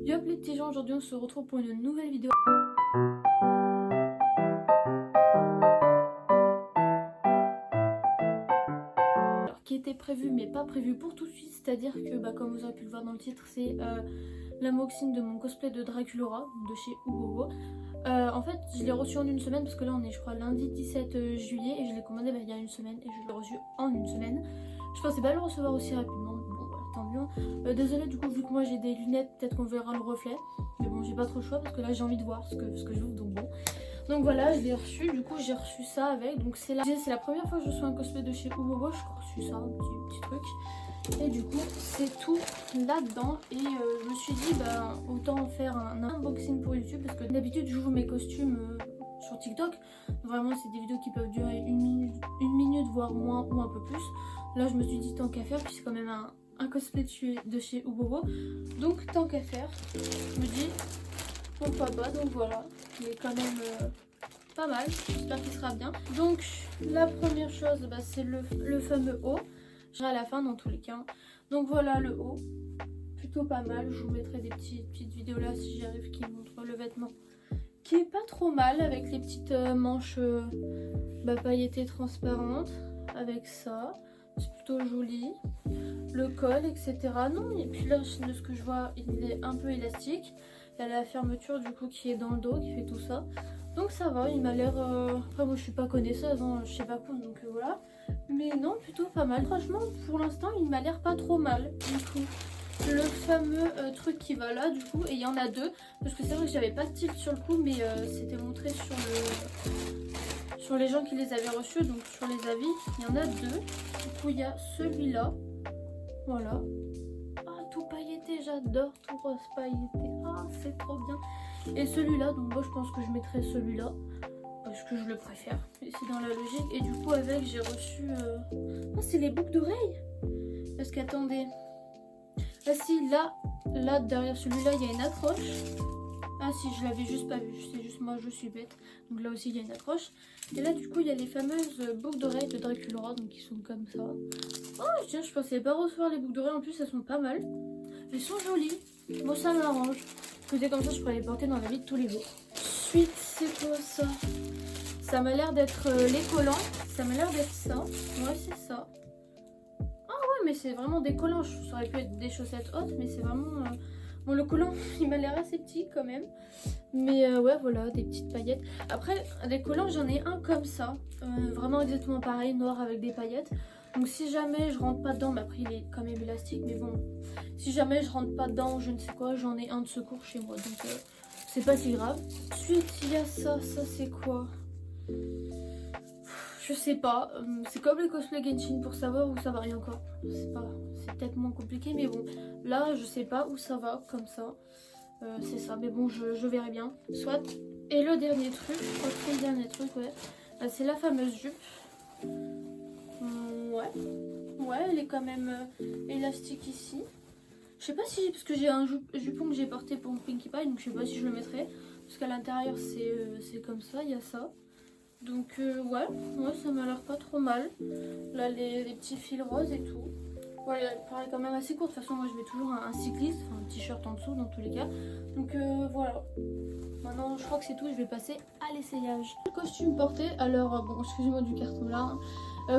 Yop les petits gens, aujourd'hui on se retrouve pour une nouvelle vidéo. Alors qui était prévu mais pas prévu pour tout de suite, c'est-à-dire que comme vous aurez pu le voir dans le titre, c'est l'unboxing de mon cosplay de Draculaura de chez Hugobo. En fait je l'ai reçu en une semaine parce que là on est je crois lundi 17 juillet et je l'ai commandé il y a une semaine et je l'ai reçu en une semaine. Je pensais pas le recevoir aussi rapidement, bon voilà, tant mieux. Désolée du coup vu que moi j'ai des lunettes, peut-être qu'on verra le reflet. Mais bon j'ai pas trop le choix parce que là j'ai envie de voir ce que j'ouvre, donc bon. Donc voilà, je l'ai reçu, du coup j'ai reçu ça avec. Donc c'est la première fois que je reçois un cosplay de chez Hugobo, je crois reçu ça, un petit truc. Et du coup c'est tout là-dedans. Et je me suis dit autant faire un unboxing pour YouTube parce que d'habitude j'ouvre mes costumes sur TikTok. Vraiment c'est des vidéos qui peuvent durer une minute voire moins ou un peu plus. Là je me suis dit tant qu'à faire, puis c'est quand même un cosplay de chez Hugobo. Donc tant qu'à faire, je me dis pourquoi pas. Donc voilà, il est quand même pas mal, j'espère qu'il sera bien. Donc la première chose c'est le fameux haut. À la fin dans tous les cas. Donc voilà le haut, plutôt pas mal. Je vous mettrai des petites vidéos là si j'y arrive qui montrent le vêtement qui est pas trop mal avec les petites manches pailletées transparentes avec ça. C'est plutôt joli. Le col etc. Non et puis là de ce que je vois il est un peu élastique. Il y a la fermeture du coup qui est dans le dos qui fait tout ça. Donc ça va, il m'a l'air... Après moi je suis pas connaisseuse, hein, je sais pas quoi, donc voilà. Mais non, plutôt pas mal. Franchement, pour l'instant, il m'a l'air pas trop mal. Du coup, le fameux truc qui va là, du coup, et il y en a deux. Parce que c'est vrai que j'avais pas de tilt sur le coup, mais c'était montré sur les gens qui les avaient reçus, donc sur les avis. Il y en a deux. Du coup, il y a celui-là. Voilà. Ah, tout pailleté, j'adore tout rose pailleté. Ah, c'est trop bien. Et celui-là, donc moi je pense que je mettrai celui-là. Parce que je le préfère, c'est dans la logique. Et du coup avec j'ai reçu oh c'est les boucles d'oreilles. Parce qu'attendez, ah si là derrière celui-là il y a une accroche. Ah si je l'avais juste pas vu, c'est juste moi je suis bête. Donc là aussi il y a une accroche. Et là du coup il y a les fameuses boucles d'oreilles de Draculaura, donc qui sont comme ça. Oh tiens, je pensais pas recevoir les boucles d'oreilles, en plus elles sont pas mal. Elles sont jolies, moi ça m'arrange. Écoutez, comme ça je pourrais les porter dans la vie de tous les jours. Ensuite c'est quoi ça? Ça m'a l'air d'être les collants, ça m'a l'air d'être ça, ouais c'est ça. Ah ouais mais c'est vraiment des collants, ça aurait pu être des chaussettes hautes mais c'est vraiment... Bon le collant il m'a l'air assez petit quand même. Mais ouais voilà, des petites paillettes. Après des collants j'en ai un comme ça, vraiment exactement pareil, noir avec des paillettes. Donc si jamais je rentre pas dedans, mais après il est quand même élastique mais bon. Si jamais je rentre pas dedans ou je ne sais quoi, j'en ai un de secours chez moi donc c'est pas si grave. Ensuite il y a ça c'est quoi? Je sais pas, c'est comme les cosplays Genshin pour savoir où ça va rien encore. C'est peut-être moins compliqué mais bon, là je sais pas où ça va comme ça. C'est ça, mais bon je verrai bien. Soit. Et le dernier truc, je crois que c'est le dernier truc, ouais. C'est la fameuse jupe. Ouais, elle est quand même élastique ici. Je sais pas si, parce que j'ai un jupon que j'ai porté pour Pinkie Pie, donc je sais pas si je le mettrai. Parce qu'à l'intérieur c'est comme ça, il y a ça. Donc ouais, ça m'a l'air pas trop mal. Là les petits fils roses et tout. Ouais, elle paraît quand même assez courte. De toute façon moi je mets toujours un cycliste, enfin un t-shirt en dessous dans tous les cas. Donc voilà. Maintenant je crois que c'est tout, je vais passer à l'essayage. Le costume porté, alors bon excusez-moi du carton là.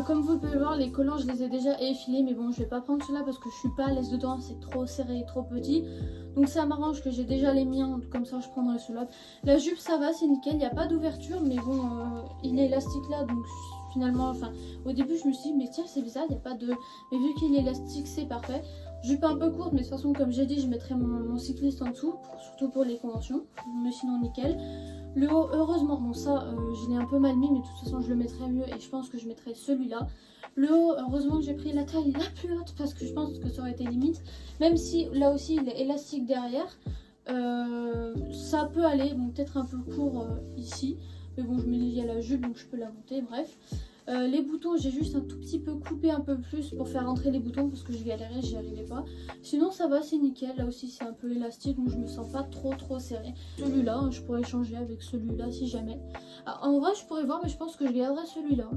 Comme vous pouvez le voir, les collants je les ai déjà effilés, mais bon je vais pas prendre cela parce que je suis pas à l'aise dedans, c'est trop serré, trop petit. Donc ça m'arrange que j'ai déjà les miens, comme ça je prendrai cela. La jupe ça va, c'est nickel, il n'y a pas d'ouverture, mais bon il est élastique là, donc finalement, enfin au début je me suis dit mais tiens c'est bizarre, il n'y a pas de... Mais vu qu'il est élastique c'est parfait. Jupe un peu courte, mais de toute façon comme j'ai dit je mettrai mon cycliste en dessous, surtout pour les conventions, mais sinon nickel. Le haut, heureusement, bon ça je l'ai un peu mal mis, mais de toute façon je le mettrai mieux et je pense que je mettrai celui-là. Le haut, heureusement que j'ai pris la taille la plus haute parce que je pense que ça aurait été limite. Même si là aussi il est élastique derrière, ça peut aller, bon peut-être un peu court ici. Mais bon je me dis il y a la jupe donc je peux la monter, bref. Les boutons j'ai juste un tout petit peu coupé un peu plus pour faire rentrer les boutons parce que je galérais, j'y arrivais pas. Sinon ça va, c'est nickel, là aussi c'est un peu élastique donc je me sens pas trop serré. Celui-là je pourrais changer avec celui-là si jamais. En vrai je pourrais voir mais je pense que je garderai celui-là.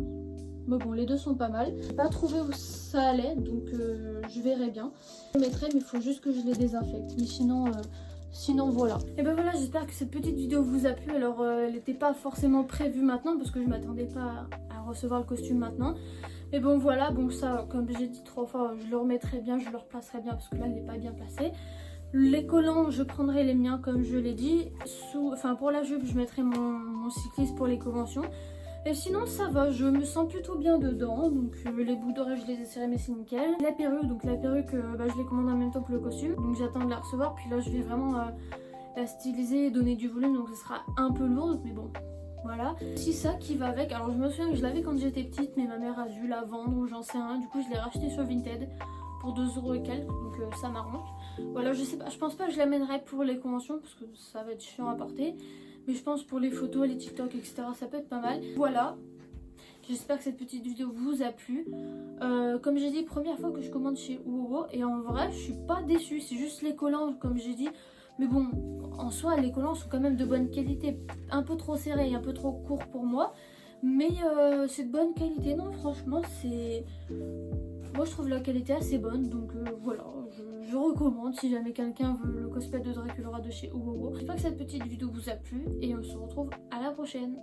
Mais bon les deux sont pas mal. J'ai pas trouvé où ça allait donc je verrai bien. Je le mettrai mais il faut juste que je les désinfecte. Mais sinon Sinon voilà. Et ben voilà, j'espère que cette petite vidéo vous a plu. Alors elle n'était pas forcément prévue maintenant parce que je m'attendais pas à recevoir le costume maintenant. Mais bon voilà, bon ça comme j'ai dit 3 fois, je le remettrai bien, je le replacerai bien parce que là il n'est pas bien placé. Les collants, je prendrai les miens comme je l'ai dit. Enfin pour la jupe, je mettrai mon cycliste pour les conventions. Et sinon ça va, je me sens plutôt bien dedans. Donc les bouts d'oreilles je les ai serrés mais c'est nickel. La perruque, donc la perruque je l'ai commandée en même temps que le costume. Donc j'attends de la recevoir. Puis là je vais vraiment la styliser et donner du volume. Donc ce sera un peu lourd mais bon. Voilà. C'est ça qui va avec. Alors je me souviens que je l'avais quand j'étais petite mais ma mère a dû la vendre ou j'en sais rien. Du coup je l'ai racheté sur Vinted pour 2€ et quelques. Donc ça m'arrange. Voilà, je sais pas, je pense pas que je l'amènerai pour les conventions parce que ça va être chiant à porter. Mais je pense pour les photos, les TikTok, etc. ça peut être pas mal. Voilà. J'espère que cette petite vidéo vous a plu. Comme j'ai dit, première fois que je commande chez Uowo. Et en vrai, je suis pas déçue. C'est juste les collants, comme j'ai dit. Mais bon, en soi, les collants sont quand même de bonne qualité. Un peu trop serrés et un peu trop courts pour moi. Mais c'est de bonne qualité. Non, franchement, c'est... Moi, je trouve la qualité assez bonne. Donc voilà, je recommande si jamais quelqu'un veut le cosplay de Draculaura de chez Uowo. J'espère que cette petite vidéo vous a plu. Et on se retrouve à la prochaine.